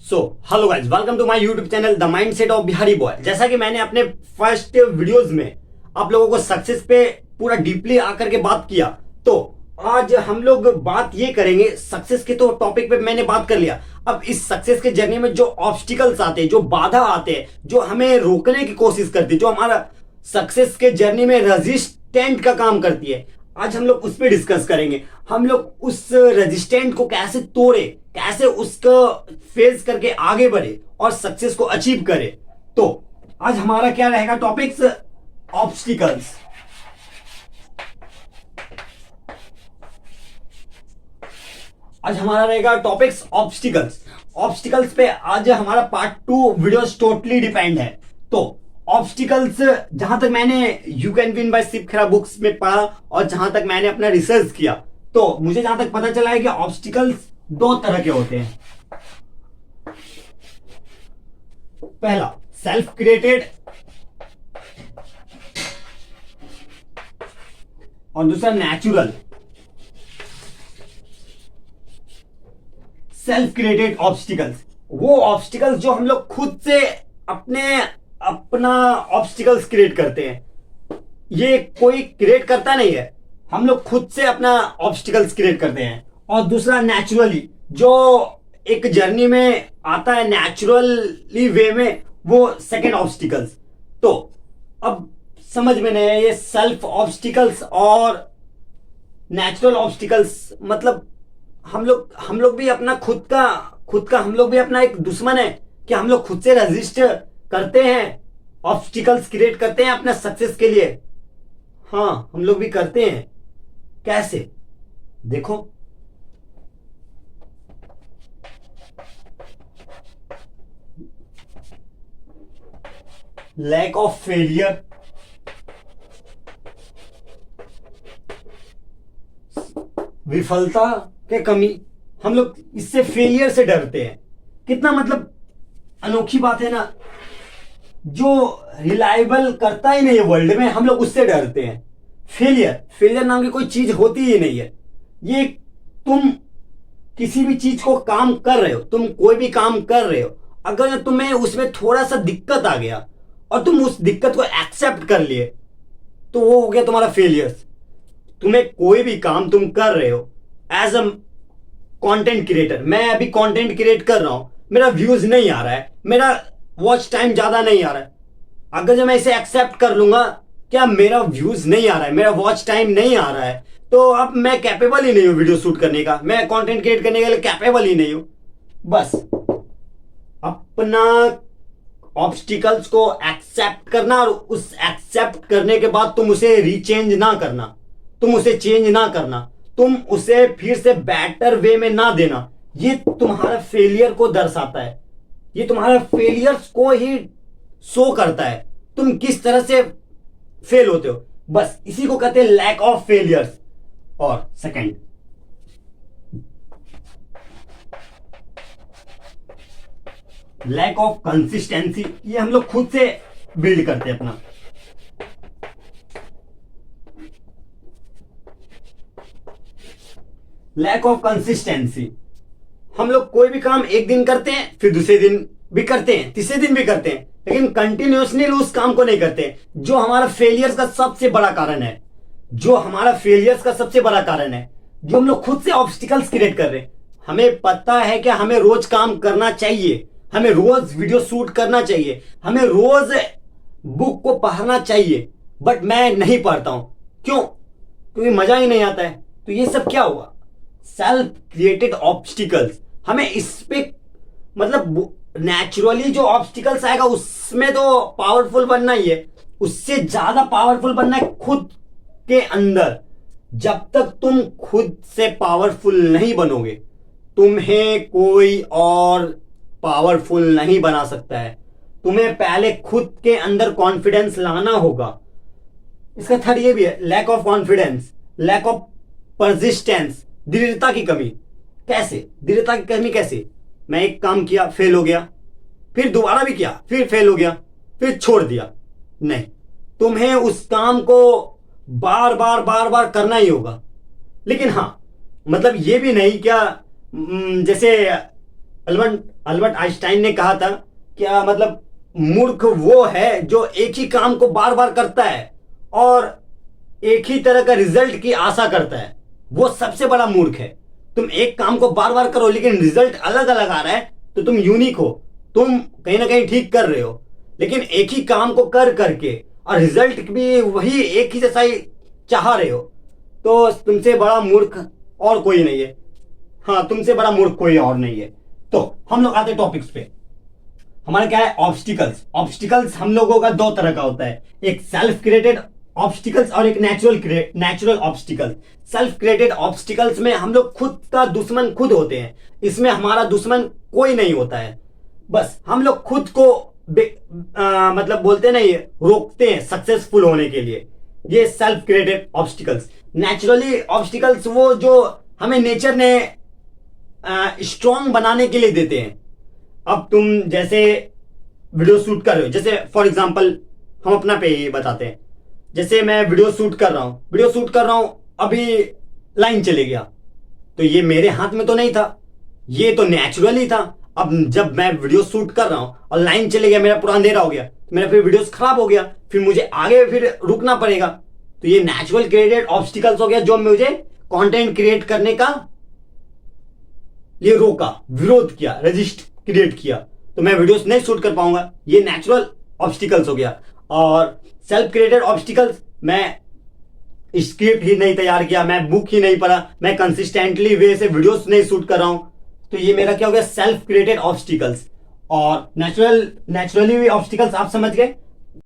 So hello guys, welcome to my YouTube channel the mindset of Bihari boy. जैसा कि मैंने अपने फर्स्ट वीडियोस में आप लोगों को सक्सेस पे पूरा डीपली आकर के बात किया, तो आज हम लोग बात ये करेंगे सक्सेस के। तो टॉपिक पे मैंने बात कर लिया। अब इस सक्सेस के जर्नी में जो ऑब्स्टिकल्स आते हैं, जो बाधा आते हैं, जो हमें रोकने की कोशिश करती है, जो हमारा सक्सेस के जर्नी में रेजिस्टेंट का काम करती है, आज हम लोग उस पर डिस्कस करेंगे। हम लोग उस रेजिस्टेंट को कैसे तोड़े, कैसे उसको फेस करके आगे बढ़े और सक्सेस को अचीव करे। तो आज हमारा क्या रहेगा टॉपिक्स? ऑब्स्टिकल्स। आज हमारा रहेगा टॉपिक्स ऑब्स्टिकल्स। ऑब्स्टिकल्स पे आज हमारा पार्ट 2 वीडियोस टोटली डिपेंड है। तो ऑब्स्टिकल्स, जहां तक मैंने you can win by Shiv Khera books में पढ़ा और जहां तक मैंने अपना रिसर्च किया, तो मुझे जहां तक पता चला है कि ऑब्स्टिकल्स 2 तरह के होते हैं। पहला सेल्फ क्रिएटेड और दूसरा नेचुरल। सेल्फ क्रिएटेड ऑब्स्टिकल्स, वो ऑब्स्टिकल्स जो हम लोग खुद से अपना ऑब्स्टिकल्स क्रिएट करते हैं। ये कोई क्रिएट करता नहीं है, हम लोग खुद से अपना ऑब्स्टिकल्स क्रिएट करते हैं। और दूसरा नेचुरली, जो एक जर्नी में आता है नेचुरली वे में, वो सेकेंड ऑब्स्टिकल्स। तो अब समझ में नहीं है ये सेल्फ ऑब्स्टिकल्स और नेचुरल ऑब्स्टिकल्स, मतलब हम लोग भी अपना खुद का हम लोग भी अपना एक दुश्मन है कि हम लोग खुद से रेजिस्ट करते हैं, ऑब्स्टिकल्स क्रिएट करते हैं अपने सक्सेस के लिए। हाँ, हम लोग भी करते हैं। कैसे? देखो, लैक ऑफ फेलियर, विफलता के कमी। हम लोग इससे फेलियर से डरते हैं। कितना मतलब अनोखी बात है ना, जो रिलायबल करता ही नहीं है वर्ल्ड में, हम लोग उससे डरते हैं। फेलियर नाम की कोई चीज होती ही नहीं है। ये तुम किसी भी चीज को काम कर रहे हो, तुम कोई भी काम कर रहे हो, अगर तुम्हें उसमें थोड़ा सा दिक्कत आ गया और तुम उस दिक्कत को एक्सेप्ट कर लिए, तो वो हो गया तुम्हारा फेलियर्स। तुम्हें कोई भी काम तुम कर रहे हो एज अ कंटेंट क्रिएटर, मैं अभी कंटेंट क्रिएट कर रहा हूं, मेरा व्यूज नहीं आ रहा है, मेरा वॉच टाइम ज्यादा नहीं आ रहा है। अगर जब मैं इसे एक्सेप्ट कर लूंगा, क्या मेरा व्यूज नहीं आ रहा है, मेरा वॉच टाइम नहीं आ रहा है, तो अब मैं कैपेबल ही नहीं हूं वीडियो शूट करने का, मैं कंटेंट क्रिएट करने के लिए कैपेबल ही नहीं हूं। बस अपना ऑब्स्टिकल्स को एक्सेप्ट करना और उस एक्सेप्ट करने के बाद तुम उसे रीचेंज ना करना, तुम उसे चेंज ना करना, तुम उसे फिर से बेटर वे में ना देना, ये तुम्हारा फेलियर को दर्शाता है। ये तुम्हारा फेलियर्स को ही शो करता है, तुम किस तरह से फेल होते हो। बस इसी को कहते हैं लैक ऑफ फेलियर्स। और सेकंड, लैक ऑफ कंसिस्टेंसी। ये हम लोग खुद से बिल्ड करते हैं अपना। लैक ऑफ कंसिस्टेंसी, हम लोग कोई भी काम एक दिन करते हैं, फिर दूसरे दिन भी करते हैं, तीसरे दिन भी करते हैं, लेकिन कंटिन्यूअसली उस काम को नहीं करते, जो हमारा फेलियर्स का सबसे बड़ा कारण है। जो हमारा फेलियर्स का सबसे बड़ा कारण है, जो हम लोग खुद से ऑब्स्टिकल्स क्रिएट कर रहे हैं। हमें पता है कि हमें रोज काम करना चाहिए, हमें रोज वीडियो शूट करना चाहिए, हमें रोज बुक को पढ़ना चाहिए, बट मैं नहीं पढ़ता हूं। क्यों? क्योंकि मजा ही नहीं आता है। तो ये सब क्या हुआ? Self created obstacles. हमें इस पे मतलब नेचुरली जो ऑब्स्टिकल्स आएगा उसमें तो पावरफुल बनना ही है, उससे ज्यादा पावरफुल बनना है खुद के अंदर। जब तक तुम खुद से पावरफुल नहीं बनोगे, तुम्हें कोई और पावरफुल नहीं बना सकता है। तुम्हें पहले खुद के अंदर कॉन्फिडेंस लाना होगा। इसका थर्ड ये भी है, lack of confidence, lack of persistence, दृढ़ता की कमी। कैसे दृढ़ता की कमी? कैसे? मैं एक काम किया, फेल हो गया, फिर दोबारा भी किया, फिर फेल हो गया, फिर छोड़ दिया। नहीं, तुम्हें उस काम को बार बार करना ही होगा। लेकिन हाँ, मतलब ये भी नहीं क्या, जैसे अल्बर्ट अल्बर्ट आइंस्टाइन ने कहा था, क्या मतलब मूर्ख वो है जो एक ही काम को बार बार करता है और एक ही तरह का रिजल्ट की आशा करता है, वो सबसे बड़ा मूर्ख है। तुम एक काम को बार बार करो लेकिन रिजल्ट अलग अलग आ रहा है तो तुम यूनिक हो, तुम कहीं ना कहीं ठीक कर रहे हो। लेकिन एक ही काम को कर करके और रिजल्ट भी वही एक ही जैसा ही चाह रहे हो, तो तुमसे बड़ा मूर्ख और कोई नहीं है। हाँ, तुमसे बड़ा मूर्ख कोई और नहीं है। तो हम लोग आते टॉपिक्स पे। हमारा क्या है, ऑब्स्टिकल्स। ऑब्स्टिकल्स हम लोगों का दो तरह का होता है, एक सेल्फ क्रिएटेड ऑब्स्टिकल्स और एक natural obstacles. Self created obstacles में हम लोग खुद का दुश्मन खुद होते हैं, इसमें हमारा दुश्मन कोई नहीं होता है। बस हम लोग खुद को मतलब बोलते नहीं, रोकते हैं सक्सेसफुल होने के लिए। ये self created obstacles. Naturally obstacles वो जो हमें नेचर ने स्ट्रॉन्ग बनाने के लिए देते हैं। अब तुम जैसे वीडियो शूट कर रहे हो, जैसे फॉर एग्जांपल हम अपना पे ही बताते हैं। जैसे मैं वीडियो शूट कर रहा हूं, अभी लाइन चले गया, तो ये मेरे हाथ में तो नहीं था, ये तो नेचुरली था। अब जब मैं वीडियो शूट कर रहा हूं और लाइन चले गया, मेरा पूरा अंधेरा हो गया, तो मेरा फिर वीडियोस खराब हो गया, फिर मुझे आगे फिर रुकना पड़ेगा। तो ये नेचुरल क्रिएटेड ऑब्स्टिकल्स हो गया जो मुझे कंटेंट क्रिएट करने का लिए रोका, विरोध किया, रेजिस्ट क्रिएट किया, तो मैं वीडियोस नहीं शूट कर पाऊंगा। ये नेचुरल ऑब्स्टिकल्स हो गया। और सेल्फ क्रिएटेड ऑब्स्टिकल्स, मैं स्क्रिप्ट ही नहीं तैयार किया, मैं बुक ही नहीं पढ़ा, मैं कंसिस्टेंटली वे से वीडियोस नहीं शूट कर रहा हूं, तो ये मेरा क्या हो गया, सेल्फ क्रिएटेड ऑब्स्टिकल्स। और नेचुरली ऑब्स्टिकल्स आप समझ गए।